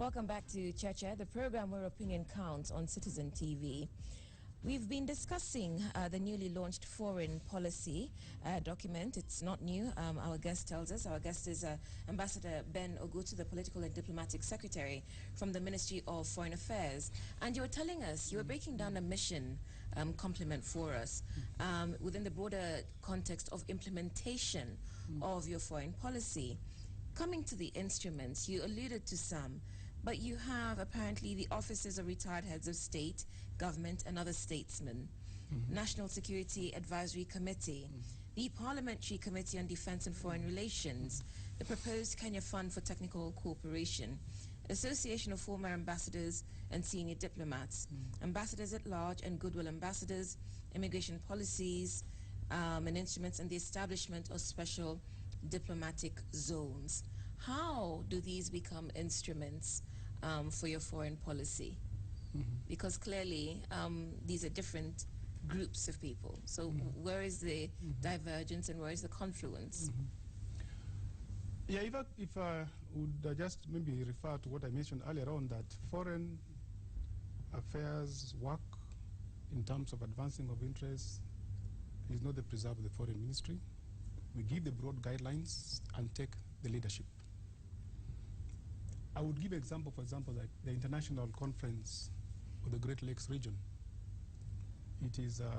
Welcome back to Cheche, the program where opinion counts on Citizen TV. We've been discussing the newly launched foreign policy document. It's not new. Our guest tells us. Our guest is Ambassador Ben Ogutu, the Political and Diplomatic Secretary from the Ministry of Foreign Affairs. And you were telling us, you were breaking down a mission complement for us within the broader context of implementation of your foreign policy. Coming to the instruments, you alluded to some, but you have apparently the offices of retired heads of state, government, and other statesmen, National Security Advisory Committee, the Parliamentary Committee on Defense and Foreign Relations, the proposed Kenya Fund for Technical Cooperation, Association of Former Ambassadors and Senior Diplomats, Ambassadors at Large and Goodwill Ambassadors, Immigration Policies and Instruments, and the establishment of special diplomatic zones. How do these become instruments for your foreign policy? Because clearly these are different groups of people. So where is the divergence and where is the confluence? Yeah, if I would just maybe refer to what I mentioned earlier on, that foreign affairs work in terms of advancing of interests is not the preserve of the foreign ministry. We give the broad guidelines and take the leadership. I would give an example, for example, like the International Conference of the Great Lakes region. It is a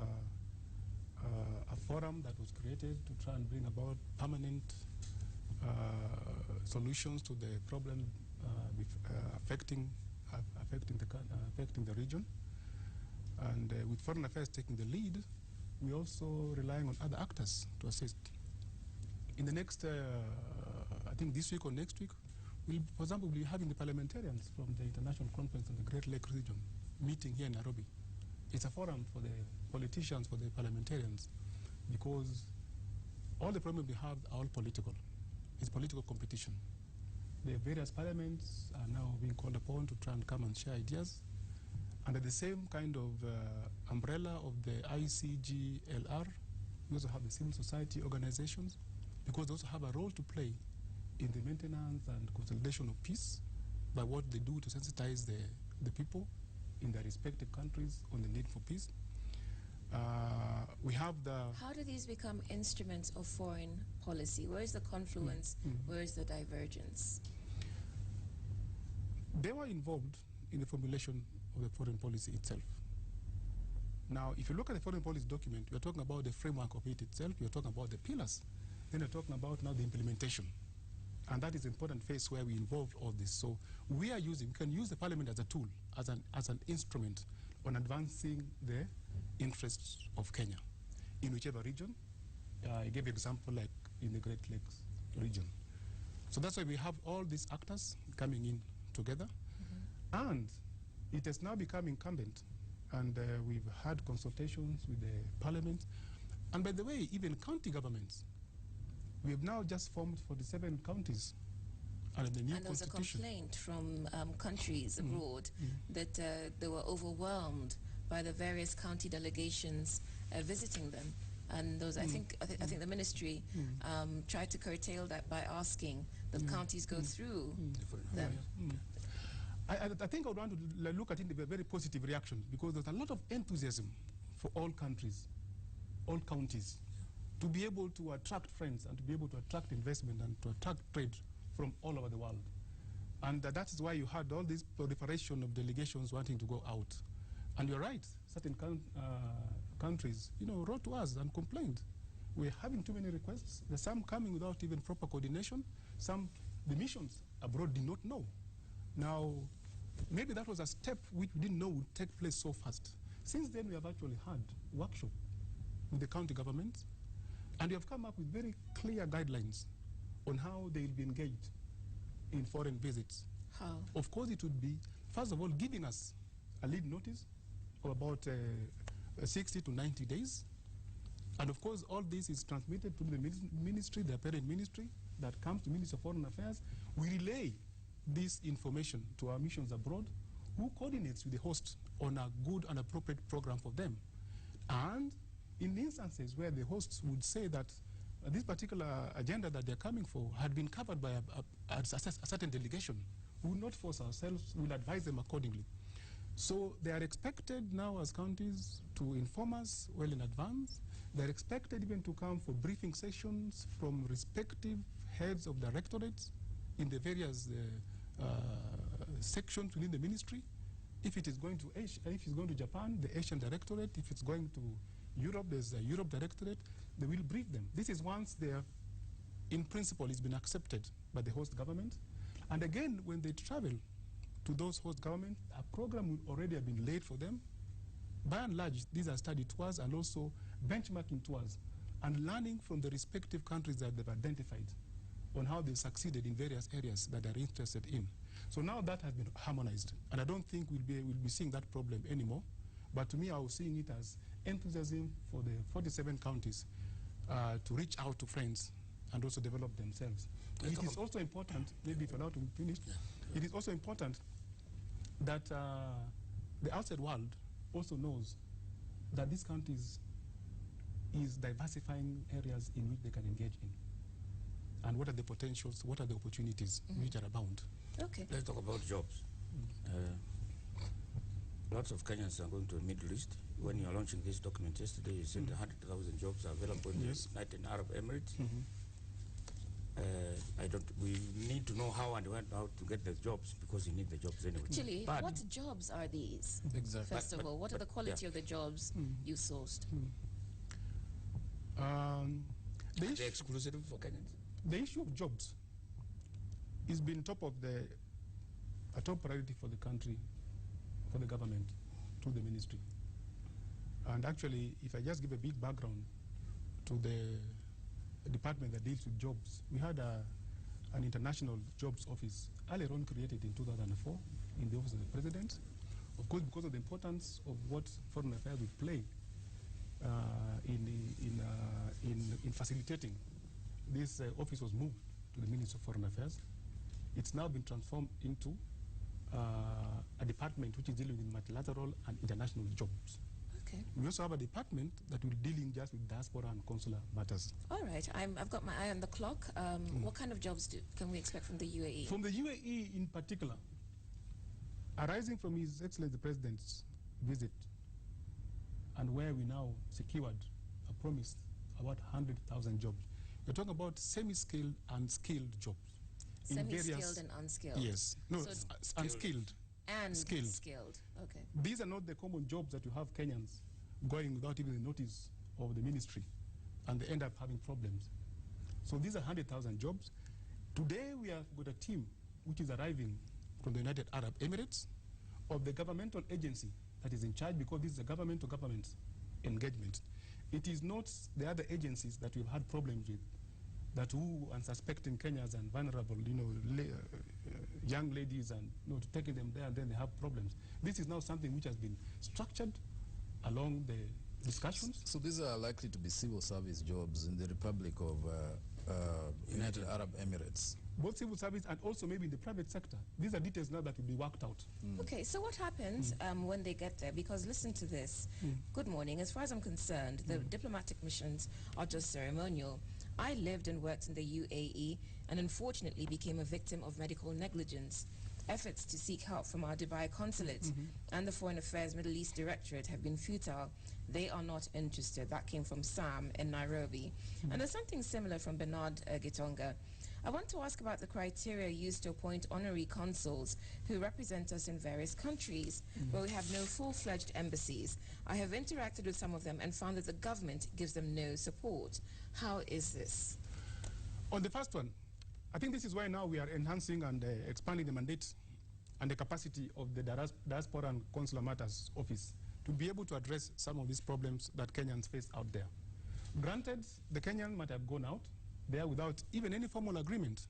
forum that was created to try and bring about permanent solutions to the problem affecting the region. And with foreign affairs taking the lead, we're also relying on other actors to assist. In the next, I think this week or next week, we'll, for example, be having the parliamentarians from the International Conference on the Great Lakes region meeting here in Nairobi. It's a forum for the politicians, for the parliamentarians, because all the problems we have are all political. It's political competition. The various parliaments are now being called upon to try and come and share ideas under the same kind of umbrella of the ICGLR. We also have the civil society organizations, because they also have a role to play in the maintenance and consolidation of peace by what they do to sensitize the people in their respective countries on the need for peace. We have the... How do these become instruments of foreign policy? Where is the confluence? Where is the divergence? They were involved in the formulation of the foreign policy itself. Now, if you look at the foreign policy document, we are talking about the framework of it itself, we are talking about the pillars, then we're talking about now the implementation. And that is an important phase where we involve all this. So we can use the parliament as a tool, as an instrument on advancing the interests of Kenya in whichever region. I gave an example like in the Great Lakes region. So that's why we have all these actors coming in together. And it has now become incumbent, and we've had consultations with the parliament. And by the way, even county governments, we have now just formed 47 counties under the new constitution. And there was a complaint from countries abroad that they were overwhelmed by the various county delegations visiting them. And those, I think the ministry tried to curtail that by asking the counties go through them. I think I would want to look at it in a very positive reaction, because there's a lot of enthusiasm for all countries, all counties, to be able to attract friends and to be able to attract investment and to attract trade from all over the world. And that is why you had all this proliferation of delegations wanting to go out. And you're right, certain countries, wrote to us and complained. We're having too many requests. There's some coming without even proper coordination. The missions abroad did not know. Now, maybe that was a step which we didn't know would take place so fast. Since then, we have actually had workshops with the county governments, and we have come up with very clear guidelines on how they will be engaged in foreign visits. How? Of course, it would be, first of all, giving us a lead notice of about 60 to 90 days. And of course, all this is transmitted to the ministry, the parent ministry, that comes to Ministry of Foreign Affairs. We relay this information to our missions abroad, who coordinates with the host on a good and appropriate program for them. And in instances where the hosts would say that this particular agenda that they're coming for had been covered by a certain delegation We will not force ourselves. We will advise them accordingly. So they are expected now as counties to inform us well in advance. They're expected even to come for briefing sessions from respective heads of directorates in the various sections within the ministry. If it is going to Asia, if it's going to Japan, the Asian directorate. If it's going to Europe, there's a Europe directorate. They will brief them. This is once they are, in principle, it's been accepted by the host government. And again, when they travel to those host governments, a program will already have been laid for them. By and large, these are study tours and also benchmarking tours and learning from the respective countries that they've identified on how they succeeded in various areas that they're interested in. So now that has been harmonized, and I don't think we'll be seeing that problem anymore. But to me, I was seeing it as enthusiasm for the 47 counties to reach out to friends and also develop themselves. It is also important, maybe if you're allowed to finish, it is also important that the outside world also knows that these countries is diversifying areas in which they can engage in. And what are the potentials, what are the opportunities which are abound? Okay. Let's talk about jobs. Lots of Kenyans are going to the Middle East. When you are launching this document yesterday, you said 100,000 jobs are available in the United Arab Emirates. We need to know how and when, how to get the jobs, because you need the jobs anyway. Actually, what jobs are these? Exactly. First of all, what are the quality of the jobs you sourced? Are they exclusive for Kenyans? The issue of jobs has been a top priority for the country, for the government, to the ministry. And actually, if I just give a big background to the department that deals with jobs, we had an international jobs office earlier on created in 2004 in the office of the president. Of course, because of the importance of what foreign affairs would play in facilitating, this office was moved to the Ministry of Foreign Affairs. It's now been transformed into a department which is dealing with multilateral and international jobs. Okay. We also have a department that will deal in just with diaspora and consular matters. All right, I've got my eye on the clock. What kind of jobs can we expect from the UAE? From the UAE in particular, arising from His Excellency the President's visit, and where we now secured a promise about 100,000 jobs. We're talking about semi-skilled and skilled jobs. Semi-skilled and unskilled? Yes. No, so unskilled. And skilled. Okay. These are not the common jobs that you have Kenyans going without even the notice of the ministry, and they end up having problems. So these are 100,000 jobs. Today we have got a team which is arriving from the United Arab Emirates of the governmental agency that is in charge, because this is a government-to-government engagement. It is not the other agencies that we've had problems with, that who unsuspecting Kenyans and vulnerable, young ladies, and to taking them there and then they have problems. This is now something which has been structured along the discussions. So these are likely to be civil service jobs in the Republic of United Arab Emirates. Both civil service and also maybe in the private sector. These are details now that will be worked out. Okay, so what happens when they get there? Because listen to this. Good morning. As far as I'm concerned, the diplomatic missions are just ceremonial. I lived and worked in the UAE and unfortunately became a victim of medical negligence. Efforts to seek help from our Dubai consulate and the Foreign Affairs Middle East Directorate have been futile. They are not interested. That came from Sam in Nairobi. And there's something similar from Bernard Gitonga. I want to ask about the criteria used to appoint honorary consuls who represent us in various countries where we have no full-fledged embassies. I have interacted with some of them and found that the government gives them no support. How is this? On the first one, I think this is why now we are enhancing and expanding the mandate and the capacity of the Diaspora and Consular Matters Office to be able to address some of these problems that Kenyans face out there. Granted, the Kenyan might have gone out there without even any formal agreement.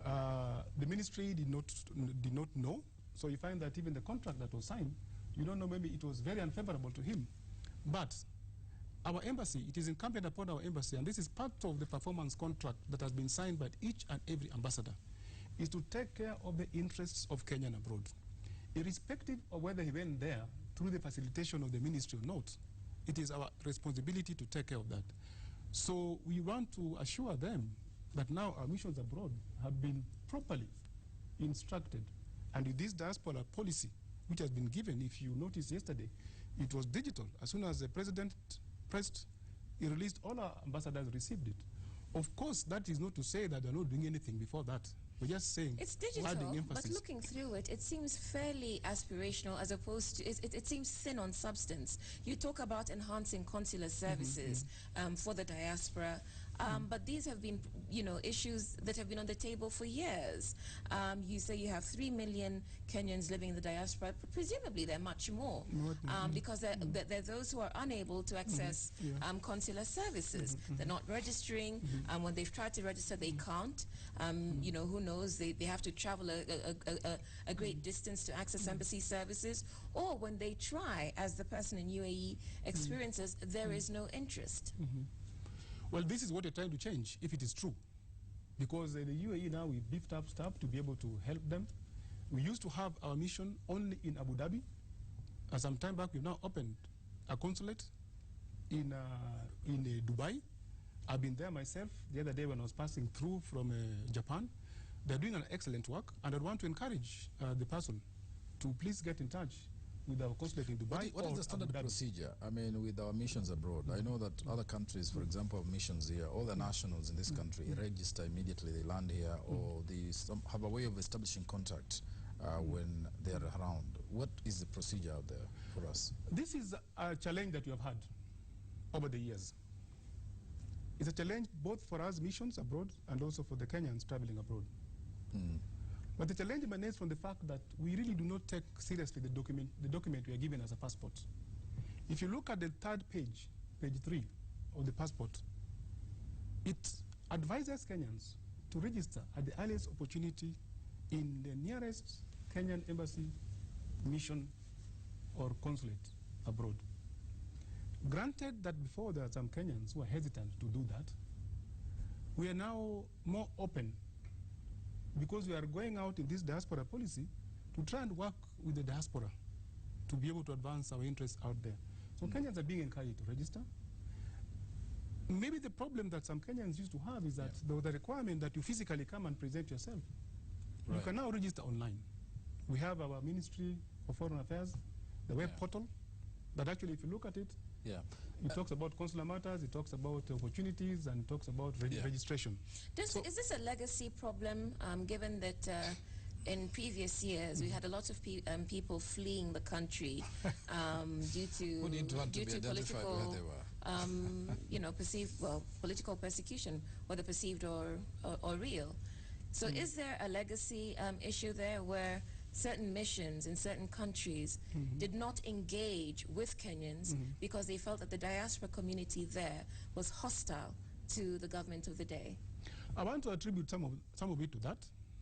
The ministry did not know, so you find that even the contract that was signed, you don't know, maybe it was very unfavorable to him. But our embassy, it is incumbent upon our embassy, and this is part of the performance contract that has been signed by each and every ambassador, is to take care of the interests of Kenyan abroad. Irrespective of whether he went there through the facilitation of the ministry or not, it is our responsibility to take care of that. So we want to assure them that now our missions abroad have been properly instructed And with this diaspora policy, which has been given, if you noticed yesterday, it was digital. As soon as the president pressed, he released, all our ambassadors received it. Of course, that is not to say that they're not doing anything before that. We're just saying, it's digital, but looking through it, it seems fairly aspirational as opposed to, it seems thin on substance. You talk about enhancing consular services for the diaspora, but these have been, issues that have been on the table for years. You say you have 3 million Kenyans living in the diaspora, but presumably they're much more, because there are those who are unable to access consular services. They're not registering, when they've tried to register, they can't. Who knows, they have to travel a great distance to access embassy services, or when they try, as the person in UAE experiences, there is no interest. Well, this is what we're trying to change, if it is true. Because the UAE now, we beefed up staff to be able to help them. We used to have our mission only in Abu Dhabi. Some time back, we've now opened a consulate in Dubai. I've been there myself the other day when I was passing through from Japan. They're doing an excellent work, and I want to encourage the person to please get in touch with our consulate in Dubai. What is the standard procedure? I mean, with our missions abroad, I know that other countries, for example, have missions here. All the nationals in this country register immediately they land here, or they have a way of establishing contact when they're around. What is the procedure out there for us? This is a challenge that we have had over the years. It's a challenge both for us missions abroad and also for the Kenyans traveling abroad. But the challenge emanates from the fact that we really do not take seriously the document we are given as a passport. If you look at the third page, page 3 of the passport, it advises Kenyans to register at the earliest opportunity in the nearest Kenyan embassy, mission, or consulate abroad. Granted that before there are some Kenyans who are hesitant to do that, we are now more open because we are going out in this diaspora policy to try and work with the diaspora to be able to advance our interests out there. So Kenyans are being encouraged to register. Maybe the problem that some Kenyans used to have is that there was a requirement that you physically come and present yourself. Right. You can now register online. We have our Ministry of Foreign Affairs, the web portal, that actually, if you look at it, it talks about consular matters, it talks about opportunities, and it talks about registration. Is this a legacy problem, given that in previous years we had a lot of people fleeing the country due to political, political persecution, whether perceived or real? So is there a legacy issue there where certain missions in certain countries did not engage with Kenyans because they felt that the diaspora community there was hostile to the government of the day? I want to attribute some of it to that,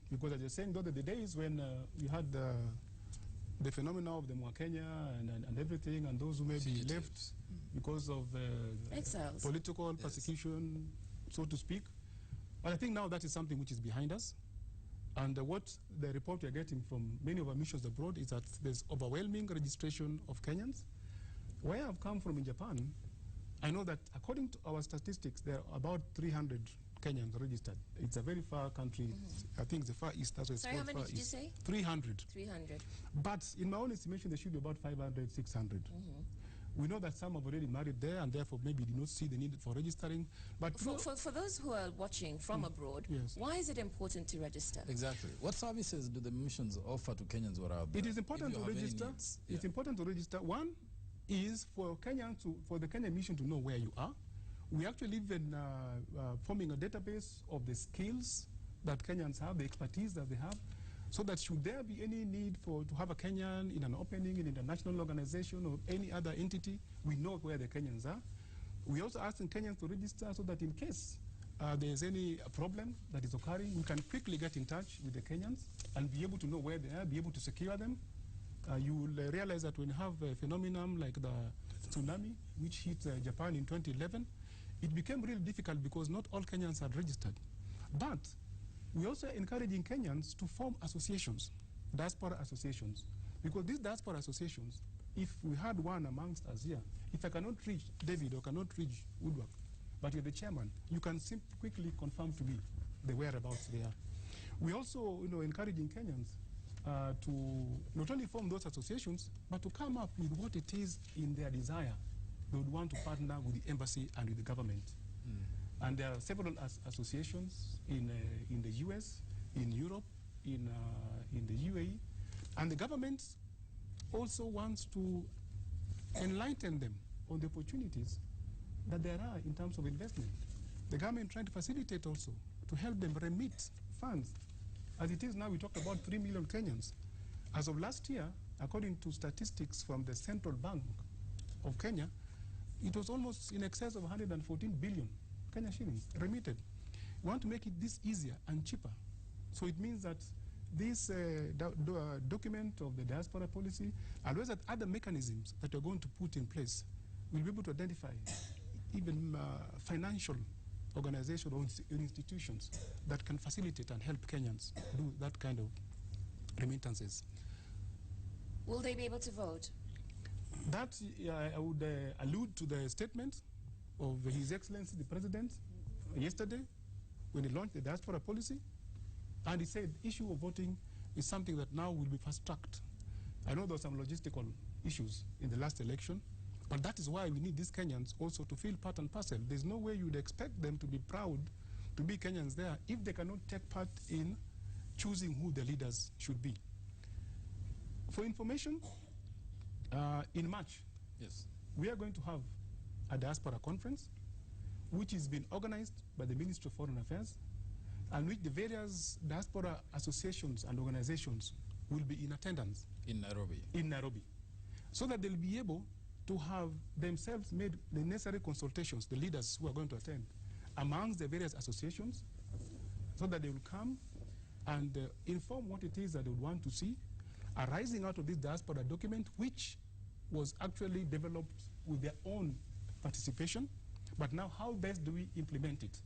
because as you're saying, those are the days when you had the phenomena of the Mwakenya and everything, and those who maybe left because of political persecution, so to speak. But I think now that is something which is behind us. And what the report we're getting from many of our missions abroad is that there's overwhelming registration of Kenyans. Where I've come from in Japan, I know that according to our statistics, there are about 300 Kenyans registered. It's a very far country. I think it's the Far East. That's what it's called. How many did you say? 300. 300. But in my own estimation, there should be about 500, 600. We know that some have already married there, and therefore maybe did not see the need for registering. But for those who are watching from abroad, why is it important to register? Exactly. What services do the missions offer to Kenyans who are out there? It is important to register. It's important to register. One is for the Kenyan mission to know where you are. We actually even forming a database of the skills that Kenyans have, the expertise that they have, so that should there be any need to have a Kenyan in an opening in an international organization or any other entity, we know where the Kenyans are. We also ask Kenyans to register so that in case there's any problem that is occurring, we can quickly get in touch with the Kenyans and be able to know where they are, be able to secure them. You will realize that when you have a phenomenon like the tsunami, which hit Japan in 2011, it became really difficult because not all Kenyans had registered. But we're also encouraging Kenyans to form associations, diaspora associations, because these diaspora associations, if we had one amongst us here, if I cannot reach David or cannot reach Woodwork, but you're the chairman, you can quickly confirm to me the whereabouts they are. We're also encouraging Kenyans to not only form those associations, but to come up with what it is in their desire they would want to partner with the embassy and with the government. And there are several associations in the US, in Europe, in the UAE, and the government also wants to enlighten them on the opportunities that there are in terms of investment. The government trying to facilitate also to help them remit funds. As it is now, we talked about 3 million Kenyans. As of last year, according to statistics from the Central Bank of Kenya, it was almost in excess of 114 billion Kenya shillings remitted. We want to make it this easier and cheaper. So it means that this document of the diaspora policy, as well as other mechanisms that we're going to put in place, will be able to identify even financial organizations or institutions that can facilitate and help Kenyans do that kind of remittances. Will they be able to vote? That I would allude to the statement of His Excellency the President yesterday when he launched the diaspora policy, and he said the issue of voting is something that now will be fast-tracked. I know there were some logistical issues in the last election, but that is why we need these Kenyans also to feel part and parcel. There's no way you would expect them to be proud to be Kenyans there if they cannot take part in choosing who the leaders should be. For information, in March, Yes. we are going to have a diaspora conference, which is being organized by the Ministry of Foreign Affairs, and which the various diaspora associations and organizations will be in attendance. In Nairobi. In Nairobi. So that they'll be able to have themselves made the necessary consultations, the leaders who are going to attend, amongst the various associations, so that they will come and inform what it is that they would want to see, arising out of this diaspora document, which was actually developed with their own participation. But now, how best do we implement it?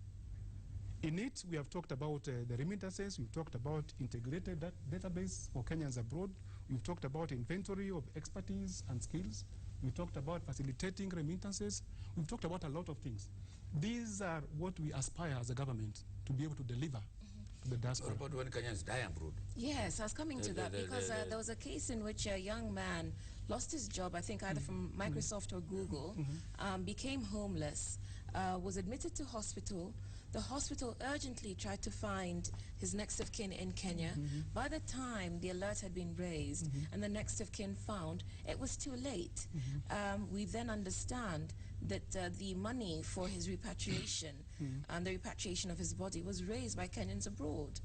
In it, we have talked about the remittances, we've talked about integrated database for Kenyans abroad, we've talked about inventory of expertise and skills, we've talked about facilitating remittances, we've talked about a lot of things. These are what we aspire as a government to be able to deliver to the diaspora. What about when Kenyans die abroad? Yes, I was coming to that because there was a case in which a young man lost his job, I think either from Microsoft or Google, became homeless, was admitted to hospital. The hospital urgently tried to find his next of kin in Kenya. By the time the alert had been raised and the next of kin found, it was too late. We then understand that the money for his repatriation and the repatriation of his body was raised by Kenyans abroad.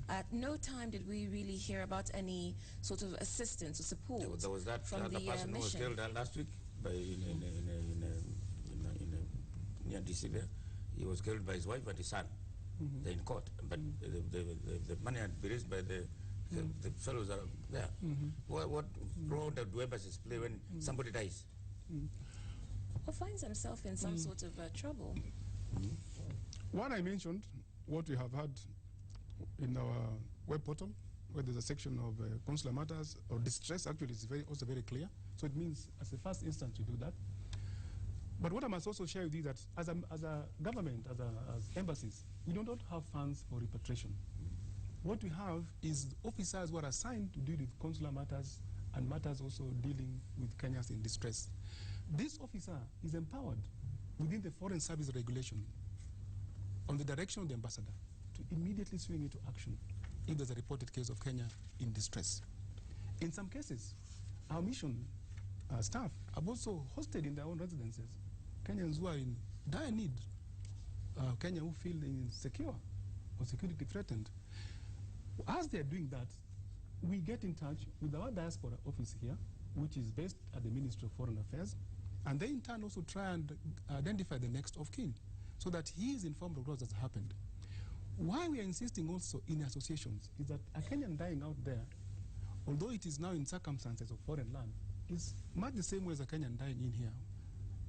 At no time did we really hear about any sort of assistance or support There was that from the person who was mission. killed last week by near DC there. He was killed by his wife and his son. They're in court, but the money had been raised by the fellows are there. What role do embassies play when somebody dies? Or finds himself in some sort of trouble. What I mentioned, what we have had in our web portal, where there's a section of consular matters or distress, actually is also very clear. So it means as a first instance we do that. But what I must also share with you that as a government, as embassies, we do not have funds for repatriation. What we have is officers who are assigned to deal with consular matters and matters also dealing with Kenyans in distress. This officer is empowered within the Foreign Service Regulation on the direction of the ambassador to immediately swing into action if there's a reported case of Kenya in distress. In some cases, our mission staff have also hosted in their own residences Kenyans who are in dire need, Kenyans who feel insecure or security threatened. As they're doing that, we get in touch with our diaspora office here, which is based at the Ministry of Foreign Affairs, and they in turn also try and identify the next of kin so that he is informed of what has happened. Why we are insisting also in associations is that a Kenyan dying out there, although it is now in circumstances of foreign land, is much the same way as a Kenyan dying in here,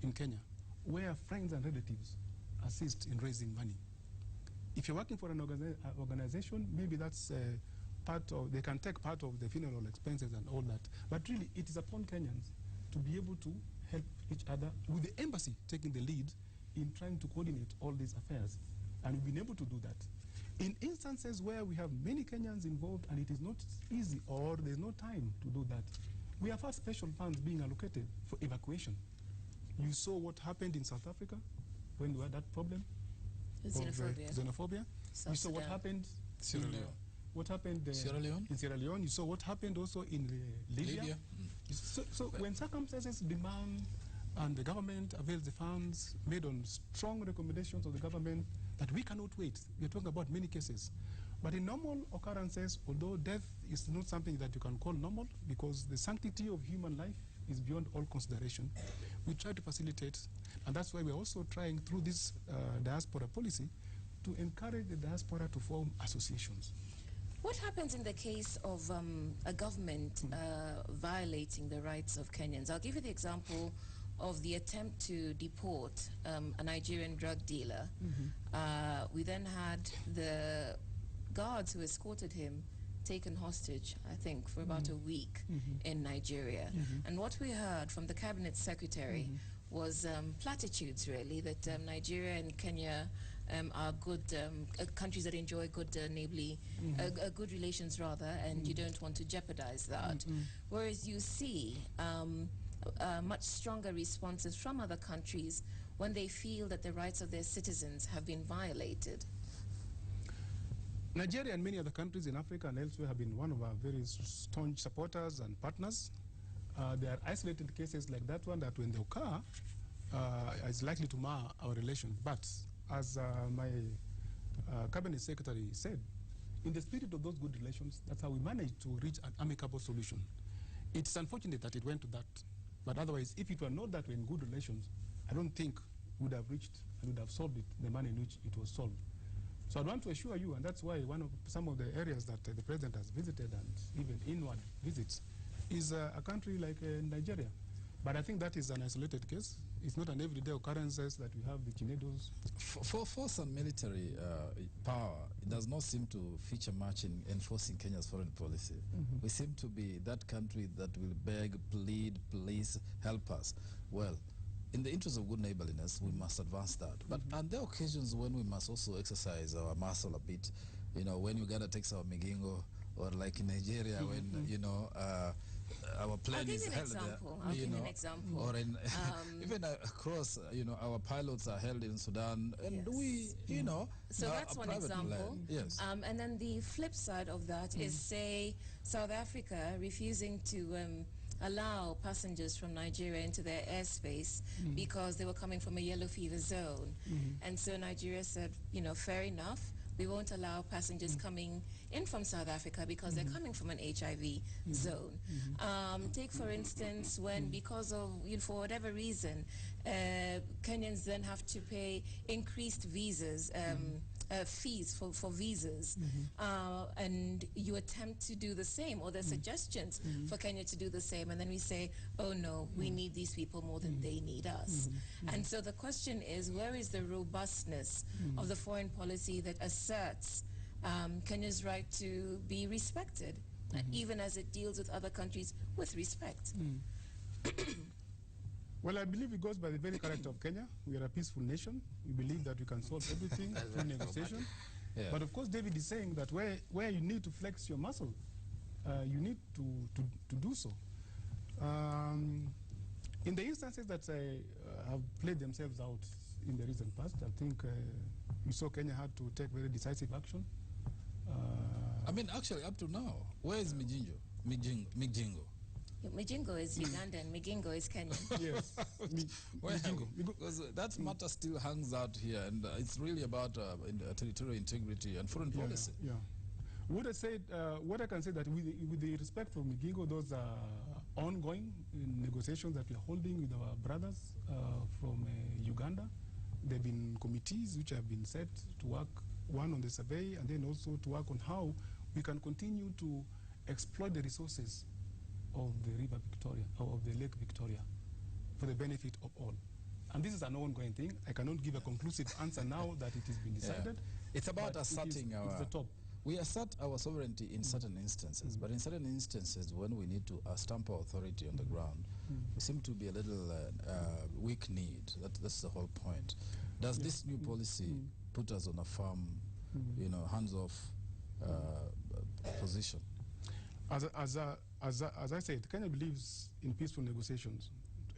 in Kenya, where friends and relatives assist in raising money. If you're working for an organization, maybe that's part of, they can take part of the funeral expenses and all that. But really, it is upon Kenyans to be able to help each other, with the embassy taking the lead in trying to coordinate all these affairs. And we've been able to do that. In instances where we have many Kenyans involved and it is not easy or there's no time to do that, we have had special funds being allocated for evacuation. You saw what happened in South Africa when we had that problem xenophobia. You saw what happened Sierra Leone. What happened Sierra Leone? in Sierra Leone. You saw what happened also in Libya. So when circumstances demand and the government avails the funds made on strong recommendations of the government that we cannot wait. We are talking about many cases. But in normal occurrences, although death is not something that you can call normal because the sanctity of human life is beyond all consideration, we try to facilitate, and that's why we're also trying through this diaspora policy to encourage the diaspora to form associations. What happens in the case of a government violating the rights of Kenyans? I'll give you the example of the attempt to deport a Nigerian drug dealer. We then had the guards who escorted him taken hostage, I think, for about a week in Nigeria. And what we heard from the cabinet secretary was platitudes, really, that Nigeria and Kenya are good countries that enjoy good neighborly, good relations rather, and you don't want to jeopardize that. Whereas you see much stronger responses from other countries when they feel that the rights of their citizens have been violated. Nigeria and many other countries in Africa and elsewhere have been one of our very staunch supporters and partners. There are isolated cases like that one that when they occur, is likely to mar our relations. But as my cabinet secretary said, in the spirit of those good relations, that's how we managed to reach an amicable solution. It's unfortunate that it went to that. But otherwise, if it were not that we're in good relations, I don't think we would have reached and would have solved it the manner in which it was solved. So I want to assure you, and that's why some of the areas that the president has visited and even inward visits is a country like Nigeria. But I think that is an isolated case. It's not an everyday occurrence that we have the Chinedos. For force and military power, it does not seem to feature much in enforcing Kenya's foreign policy. We seem to be that country that will beg, plead, please help us. Well, in the interest of good neighborliness, we must advance that. But are there occasions when we must also exercise our muscle a bit? You know, when Uganda takes our migingo, or like in Nigeria, when, you know, our plane is held there. I'll give you an example. Or in, even across, you know, our pilots are held in Sudan, and we, you know, so that's one example. Yes. And then the flip side of that is, say, South Africa refusing to allow passengers from Nigeria into their airspace because they were coming from a yellow fever zone. And so Nigeria said, you know, fair enough, we won't allow passengers coming in from South Africa because they're coming from an HIV zone. Take, for instance, when because of, you know, for whatever reason, Kenyans then have to pay increased visas, fees for visas, and you attempt to do the same, or there's suggestions for Kenya to do the same, and then we say, oh no, we need these people more than they need us. And so the question is, where is the robustness of the foreign policy that asserts Kenya's right to be respected, even as it deals with other countries with respect? Well, I believe it goes by the very character of Kenya. We are a peaceful nation. We believe that we can solve everything through negotiation. But of course, David is saying that where you need to flex your muscle, you need to do so. In the instances that have played themselves out in the recent past, I think we saw Kenya had to take very decisive action. I mean, actually, up to now, where is Mijingo? Mijingo is Ugandan, Migingo is Kenyan. Yes. Because that matter still hangs out here, and it's really about territorial integrity and foreign policy. Would I say, what I can say that with the respect for Migingo, those are ongoing negotiations that we are holding with our brothers from Uganda. There have been committees which have been set to work, one on the survey, and then also to work on how we can continue to exploit the resources of the river Victoria, or of the Lake Victoria, for the benefit of all. And this is an ongoing thing. I cannot give a conclusive answer now that it has been decided. It's about asserting it's the top. We assert our sovereignty in certain instances, but in certain instances, when we need to stamp our authority on the ground, we seem to be a little weak-kneed. That's the whole point. Does this new policy put us on a firm you know, hands-off position. As I said, Kenya believes in peaceful negotiations,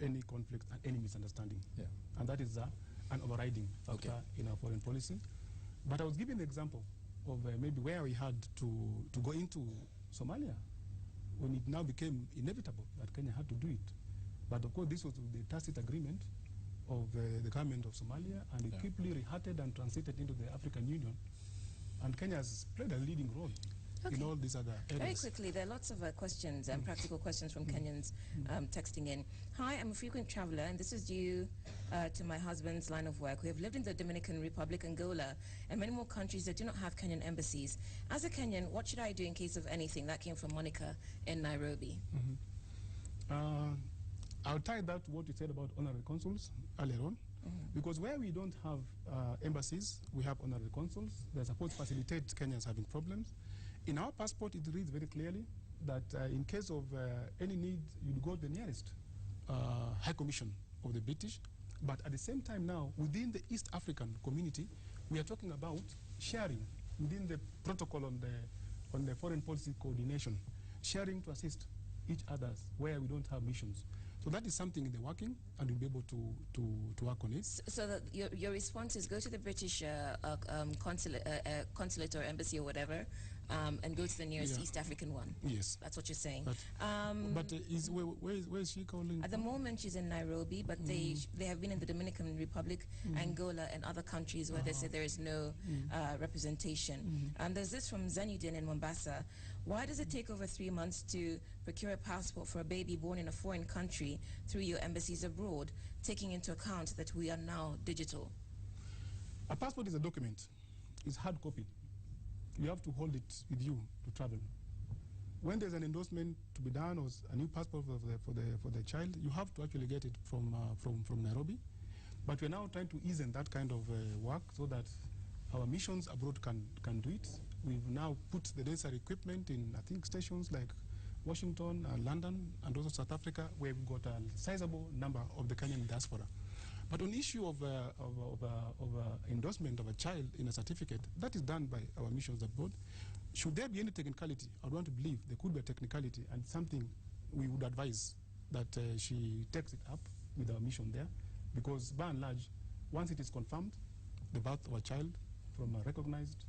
any conflict and any misunderstanding. Yeah. And that is an overriding factor in our foreign policy. But I was giving the example of maybe where we had to go into Somalia when it now became inevitable that Kenya had to do it. But of course, this was the tacit agreement of the government of Somalia, and it quickly rehearted and translated into the African Union. And Kenya has played a leading role in all these other areas. Very quickly, there are lots of questions and practical questions from Kenyans texting in. Hi, I'm a frequent traveler, and this is due to my husband's line of work. We have lived in the Dominican Republic, Angola, and many more countries that do not have Kenyan embassies. As a Kenyan, what should I do in case of anything? That came from Monica in Nairobi. I'll tie that to what you said about honorary consuls earlier on, because where we don't have embassies, we have honorary consuls. They're supposed to facilitate Kenyans having problems. In our passport, it reads very clearly that in case of any need, you'd go to the nearest High Commission of the British. But at the same time now, within the East African community, we are talking about sharing within the protocol on the foreign policy coordination, sharing to assist each other where we don't have missions. So that is something in the working, and we'll be able to work on it. So that your response is go to the British consulate or embassy or whatever, and go to the nearest East African one. Yes. That's what you're saying. But where is she calling? At the moment, she's in Nairobi, but they have been in the Dominican Republic, Angola, and other countries where they say there is no representation. And there's this from Zanudin in Mombasa. Why does it take over 3 months to procure a passport for a baby born in a foreign country through your embassies abroad, taking into account that we are now digital? A passport is a document. It's hard copy. You have to hold it with you to travel. When there's an endorsement to be done or a new passport for the child, you have to actually get it from Nairobi. But we're now trying to ease in that kind of work so that our missions abroad can do it. We've now put the necessary equipment in, I think, stations like Washington, London, and also South Africa, where we've got a sizable number of the Kenyan diaspora. But on the issue of endorsement of a child in a certificate, that is done by our missions abroad. Should there be any technicality, I want to believe there could be a technicality, and something we would advise that she takes it up with our mission there, because by and large, once it is confirmed, the birth of a child from a recognized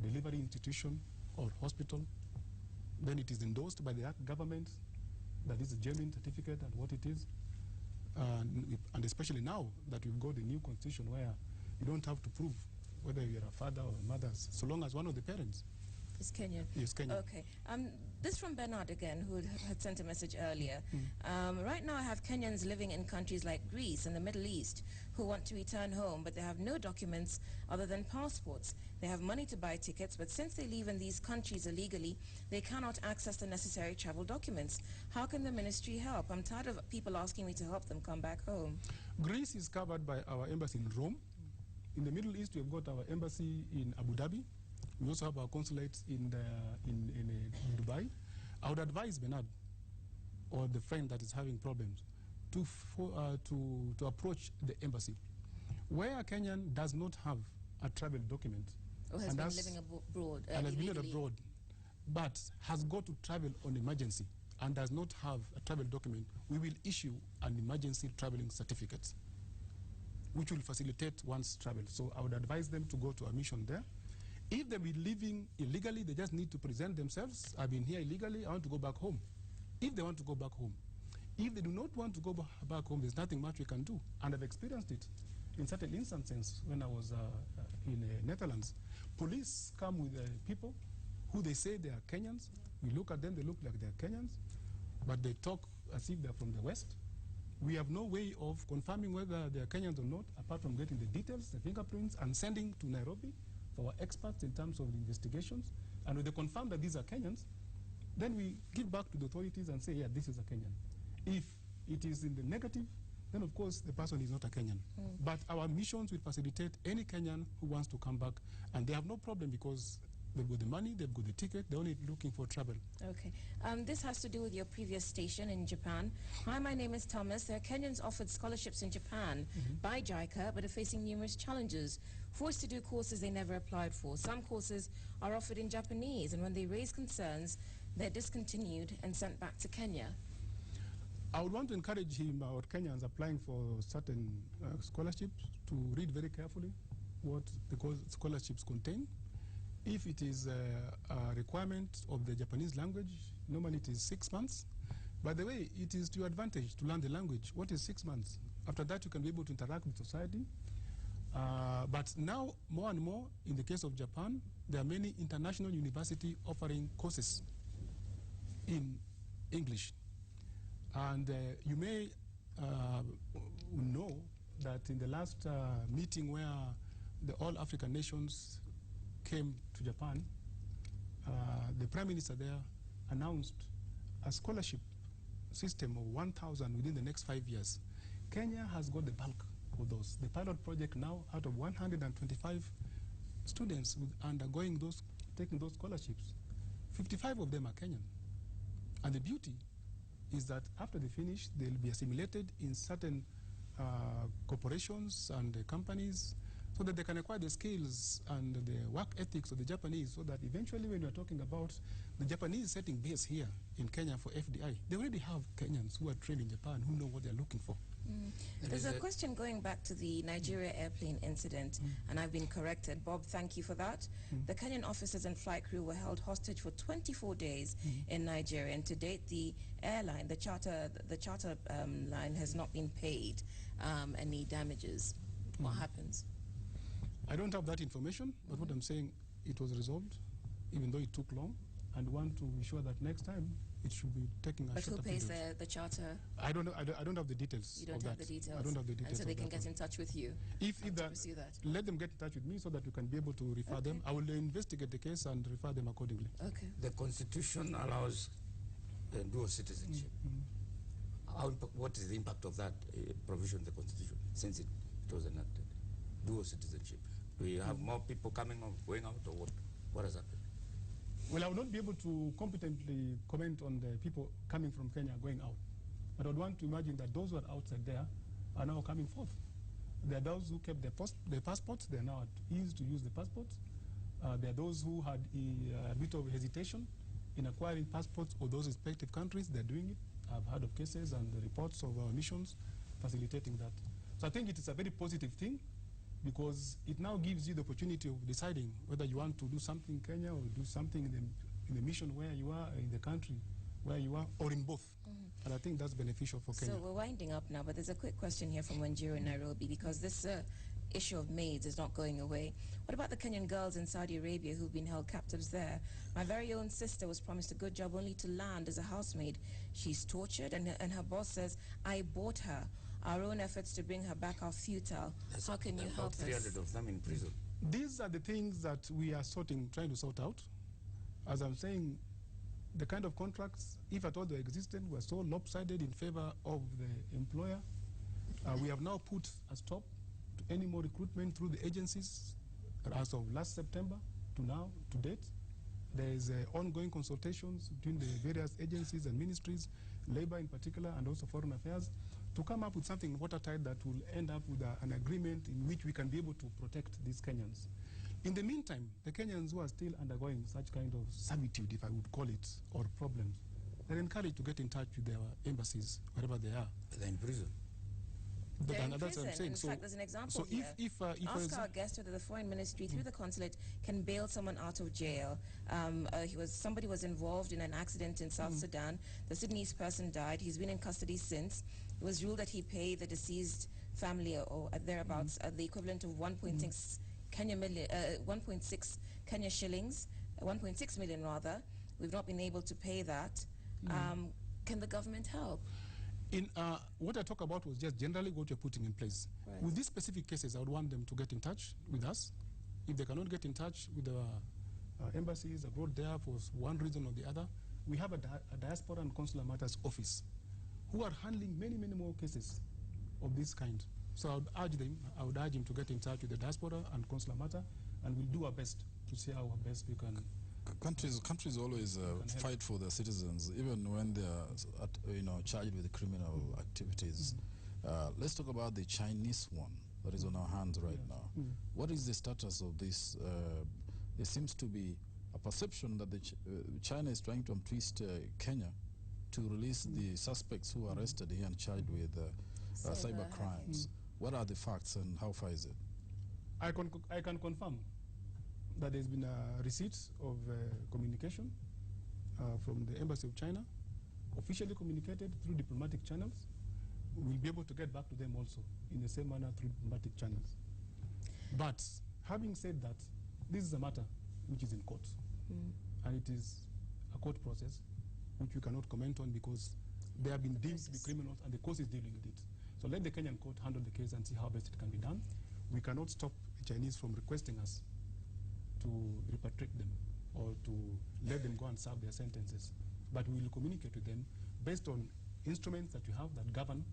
delivery institution or hospital, then it is endorsed by the government that is a genuine certificate and what it is. And especially now that we've got the new constitution where you don't have to prove whether you're a father or a mother, so long as one of the parents is Kenyan. Yes, Kenyan. Okay. This from Bernard again, who had sent a message earlier. Right now I have Kenyans living in countries like Greece and the Middle East who want to return home, but they have no documents other than passports. They have money to buy tickets, but since they live in these countries illegally, they cannot access the necessary travel documents. How can the ministry help? I'm tired of people asking me to help them come back home. Greece is covered by our embassy in Rome. In the Middle East, we've got our embassy in Abu Dhabi. We also have our consulates in Dubai. I would advise Bernard, or the friend that is having problems, to approach the embassy. Where a Kenyan does not have a travel document, or has been living abroad, and has been abroad, but has got to travel on emergency and does not have a travel document, we will issue an emergency traveling certificate, which will facilitate one's travel. So I would advise them to go to a mission there. If they've been living illegally, they just need to present themselves. I've been here illegally, I want to go back home. If they want to go back home. If they do not want to go back home, there's nothing much we can do. And I've experienced it in certain instances when I was in Netherlands. Police come with people who they say they are Kenyans. We look at them, they look like they're Kenyans, but they talk as if they're from the West. We have no way of confirming whether they're Kenyans or not, apart from getting the details, the fingerprints, and sending to Nairobi for our experts in terms of the investigations. And when they confirm that these are Kenyans, then we give back to the authorities and say, yeah, this is a Kenyan. If it is in the negative, then of course the person is not a Kenyan. But our missions will facilitate any Kenyan who wants to come back, and they have no problem because They've got the money, they've got the ticket, they're only looking for travel. Okay. This has to do with your previous station in Japan. Hi, my name is Thomas. There are Kenyans offered scholarships in Japan by JICA, but are facing numerous challenges. Forced to do courses they never applied for. Some courses are offered in Japanese, and when they raise concerns, they're discontinued and sent back to Kenya. I would want to encourage him or Kenyans applying for certain scholarships to read very carefully what the scholarships contain. If it is a requirement of the Japanese language, normally it is 6 months. By the way, it is to your advantage to learn the language. What is 6 months? After that, you can be able to interact with society. But now, more and more, in the case of Japan, there are many international universities offering courses in English. And you may know that in the last meeting where the all African nations came to Japan, the Prime Minister there announced a scholarship system of 1,000 within the next 5 years. Kenya has got the bulk of those. The pilot project now, out of 125 students undergoing those, taking those scholarships, 55 of them are Kenyan. And the beauty is that after they finish, they'll be assimilated in certain corporations and companies, so that they can acquire the skills and the work ethics of the Japanese, so that eventually when you're talking about the Japanese setting base here in Kenya for FDI, they already have Kenyans who are trained in Japan who know what they're looking for. There's a question going back to the Nigeria airplane incident, and I've been corrected. Bob, thank you for that. The Kenyan officers and flight crew were held hostage for 24 days in Nigeria, and to date, the airline, the charter line has not been paid any damages. What happens? I don't have that information, but what I'm saying, it was resolved, even though it took long, and want to be sure that next time it should be taking a shorter period. But who pays the charter? I don't know. I don't have the details. You don't have the details. I don't have the details. And so they can get in touch with you. If to pursue that. Let them get in touch with me so that we can be able to refer them. I will investigate the case and refer them accordingly. Okay. The Constitution allows dual citizenship. What is the impact of that provision in the Constitution since it was enacted? Dual citizenship. Do we have more people coming or going out, or what has happened? Well, I will not be able to competently comment on the people coming from Kenya going out. But I would want to imagine that those who are outside there are now coming forth. There are those who kept their passports. They are now at ease to use the passports. There are those who had a bit of hesitation in acquiring passports of those respective countries. They're doing it. I've heard of cases and the reports of our missions facilitating that. So I think it is a very positive thing, because it now gives you the opportunity of deciding whether you want to do something in Kenya or do something in the mission where you are, in the country where you are, or in both. And I think that's beneficial for Kenya. So we're winding up now, but there's a quick question here from Wanjiru in Nairobi, because this issue of maids is not going away. What about the Kenyan girls in Saudi Arabia who've been held captives there? My very own sister was promised a good job only to land as a housemaid. She's tortured, and her boss says, I bought her. Our own efforts to bring her back are futile. How can you help us? About 300 of them in prison. These are the things that we are trying to sort out. As I'm saying, the kind of contracts, if at all they existed, were so lopsided in favor of the employer. We have now put a stop to any more recruitment through the agencies as of last September to now, to date. There is ongoing consultations between the various agencies and ministries, labor in particular, and also foreign affairs, to come up with something watertight that will end up with an agreement in which we can be able to protect these Kenyans. In the meantime, the Kenyans who are still undergoing such kind of servitude, if I would call it, or problems, they're encouraged to get in touch with their embassies, wherever they are. They're in prison. They're in prison. In fact, there's an example here. Ask our guest whether the foreign ministry, through the consulate, can bail someone out of jail. Somebody was involved in an accident in South Sudan. The Sudanese person died. He's been in custody since. It was ruled that he paid the deceased family, or thereabouts, the equivalent of 1.6 Kenya shillings, 1.6 million rather. We've not been able to pay that. Can the government help? What I talk about was just generally what you're putting in place. Right. With these specific cases, I would want them to get in touch with us. If they cannot get in touch with the embassies abroad there for one reason or the other, we have a Diaspora and Consular Matters office who are handling many, many more cases of this kind. So I would urge him to get in touch with the Diaspora and Consular Matter, and we'll do our best to see how best we can. Countries always fight for their citizens, even when they are charged with criminal activities. Let's talk about the Chinese one that is on our hands right now. What is the status of this? There seems to be a perception that China is trying to twist Kenya to release the suspects who are arrested here and charged with cyber crimes. What are the facts and how far is it? I can confirm that there's been a receipt of communication from the Embassy of China, officially communicated through diplomatic channels. We'll be able to get back to them also in the same manner through diplomatic channels. But having said that, this is a matter which is in court, and it is a court process which we cannot comment on because they have been deemed to be criminals and the court is dealing with it. So let the Kenyan court handle the case and see how best it can be done. We cannot stop the Chinese from requesting us to repatriate them or to let them go and serve their sentences. But we will communicate with them based on instruments that we have that govern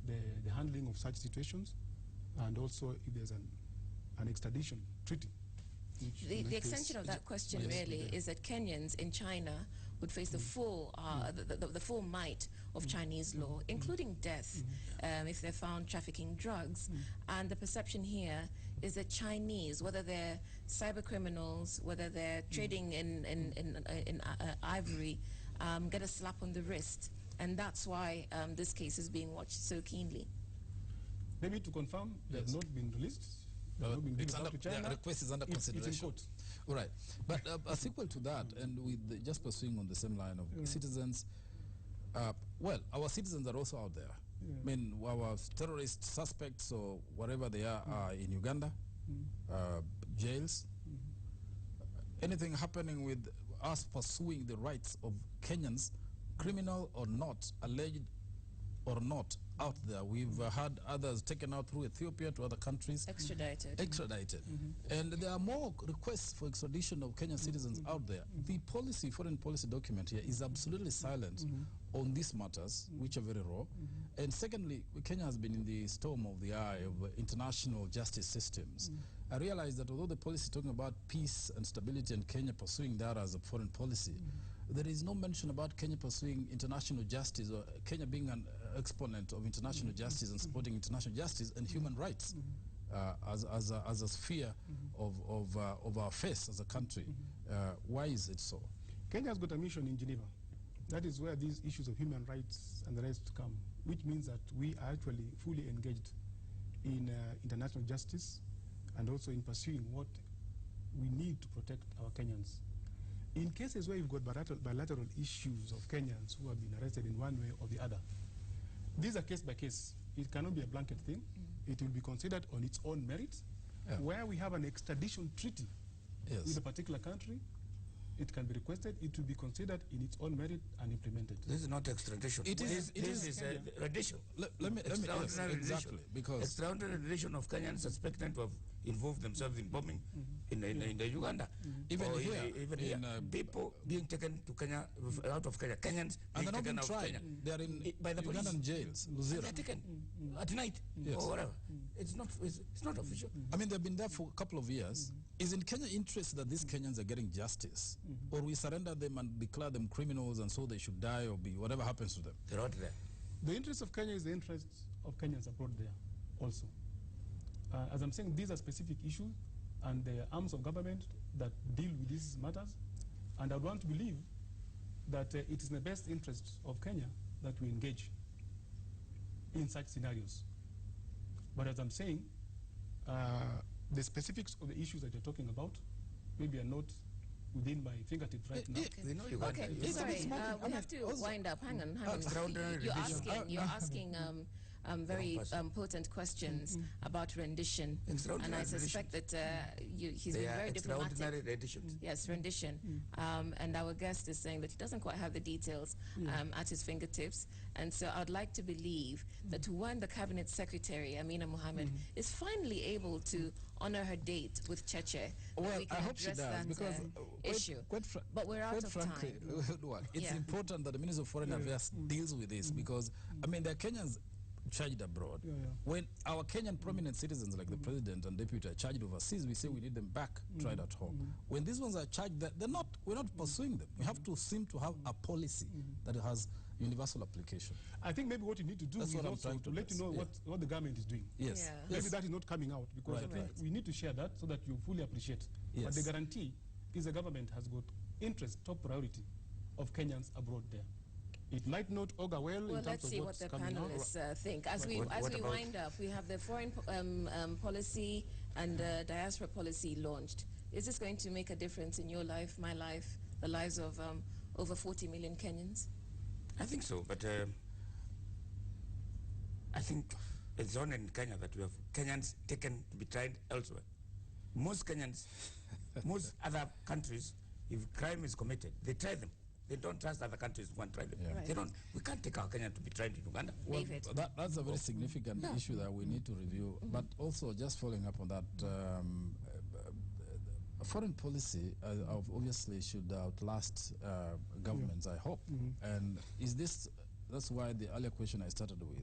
the handling of such situations, and also if there's an extradition treaty. The extension of that question really is that Kenyans in China would face the full might of Chinese law, including death if they're found trafficking drugs. And the perception here is that Chinese, whether they're cyber criminals, whether they're trading in ivory, get a slap on the wrist. And that's why this case is being watched so keenly. Maybe to confirm, they have not been released. The request is under consideration. It's in court. All right. But a sequel to that, and with just pursuing on the same line of citizens, well, our citizens are also out there. I mean, our terrorist suspects or whatever they are in Uganda, jails. Anything happening with us pursuing the rights of Kenyans, criminal or not, alleged or not, out there. We've had others taken out through Ethiopia to other countries. Extradited. And there are more requests for extradition of Kenyan citizens out there. The foreign policy document here is absolutely silent on these matters, which are very raw. And secondly, Kenya has been in the storm of the eye of international justice systems. I realize that although the policy is talking about peace and stability and Kenya pursuing that as a foreign policy, there is no mention about Kenya pursuing international justice or Kenya being an exponent of international justice and supporting international justice and human rights as a sphere of our face as a country. Why is it so? Kenya has got a mission in Geneva. That is where these issues of human rights and the rest come, which means that we are actually fully engaged in international justice and also in pursuing what we need to protect our Kenyans. In cases where you've got bilateral issues of Kenyans who have been arrested in one way or the other, these are case by case. It cannot be a blanket thing. It will be considered on its own merit. Where we have an extradition treaty with a particular country, it can be requested. It will be considered in its own merit and implemented. This is not extradition. It is a rendition. Let me exactly, because extraordinary rendition of Kenyans suspected to have involved themselves in bombing in the Uganda. Even here, people being taken to Kenya, out of Kenya, Kenyans being taken out of Kenya. They are in by the Ugandan jails. They're taken at night or whatever. It's not official. I mean, they've been there for a couple of years. Is in Kenya's interest that these Kenyans are getting justice, or we surrender them and declare them criminals and so they should die or be whatever happens to them? They're out there. The interest of Kenya is the interest of Kenyans abroad there also. As I'm saying, these are specific issues and the arms of government that deal with these matters. And I want to believe that it is in the best interest of Kenya that we engage in such scenarios. But as I'm saying, the specifics of the issues that you're talking about maybe are not within my fingertips right now. We know Uganda. Okay, sorry, we have to wind up. Hang on. You're asking very potent questions about rendition, and I suspect that he's been very diplomatic. Renditions. Yes, rendition. And our guest is saying that he doesn't quite have the details at his fingertips, and so I'd like to believe that when the Cabinet Secretary, Amina Mohammed, is finally able to honor her date with Cheche, well, we can I hope she does, because issue. But we're out of time. It's important that the Minister of Foreign Affairs deals with this, because, I mean, there are Kenyans charged abroad. Yeah, yeah. When our Kenyan prominent citizens like the president and deputy are charged overseas, we say we need them back tried at home. When these ones are charged, we're not pursuing them. We have to seem to have a policy that has universal application. I think maybe what you need to do is also to let you know what the government is doing. Yes. Yeah. Maybe that is not coming out, because I think we need to share that so that you fully appreciate. Yes. But the guarantee is the government has got interest, top priority of Kenyans abroad there. It might not augur well in terms let's of see what what's the coming out. panelists think. As we What about wind up, we have the foreign policy and diaspora policy launched. Is this going to make a difference in your life, my life, the lives of over 40 million Kenyans? I think so, but I think it's only in Kenya that we have Kenyans taken to be tried elsewhere. Most Kenyans, most other countries, if crime is committed, they try them. They don't trust other countries to try them. Yeah. Right. They don't. We can't take our Kenyan to be tried in Uganda. Well, David. that's a very significant issue that we need to review. But also, just following up on that, foreign policy obviously should outlast governments, I hope. And is this, that's why the earlier question I started with,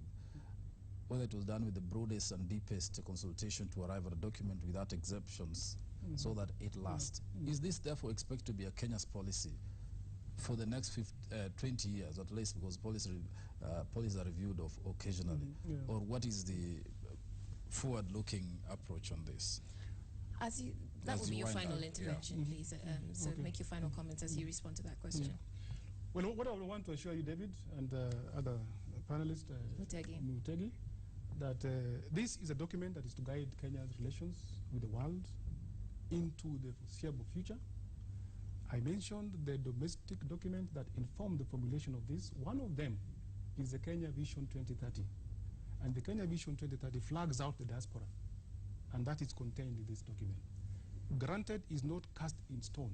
whether it was done with the broadest and deepest consultation to arrive at a document without exceptions so that it lasts. Is this therefore expected to be a Kenya's policy for the next 20 years at least, because policies are reviewed occasionally? Or what is the forward-looking approach on this? That As will be you your wind final up, intervention, please. So make your final comments as you respond to that question. Well, what I want to assure you, David, and other panelists, Mutegi, that this is a document that is to guide Kenya's relations with the world into the foreseeable future. I mentioned the domestic document that informed the formulation of this. One of them is the Kenya Vision 2030. And the Kenya Vision 2030 flags out the diaspora, and that is contained in this document. Granted, is not cast in stone.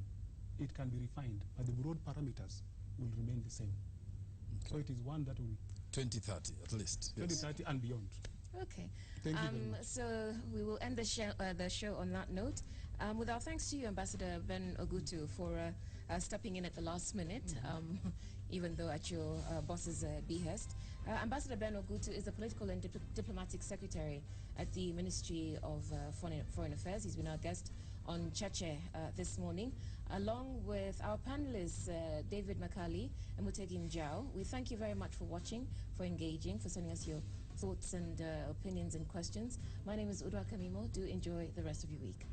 It can be refined, but the broad parameters will remain the same. Okay. So it is one that will... 2030, at least. 2030 and beyond. Okay. Thank you very much. So we will end the show on that note. With our thanks to you, Ambassador Ben Ogutu, for stepping in at the last minute, even though at your boss's behest. Ambassador Ben Ogutu is the Political and Diplomatic Secretary at the Ministry of Foreign Affairs. He's been our guest on Cheche this morning, along with our panelists, David Makali and Mutegi Njau. We thank you very much for watching, for engaging, for sending us your thoughts and opinions and questions. My name is Udwa Kamimo. Do enjoy the rest of your week.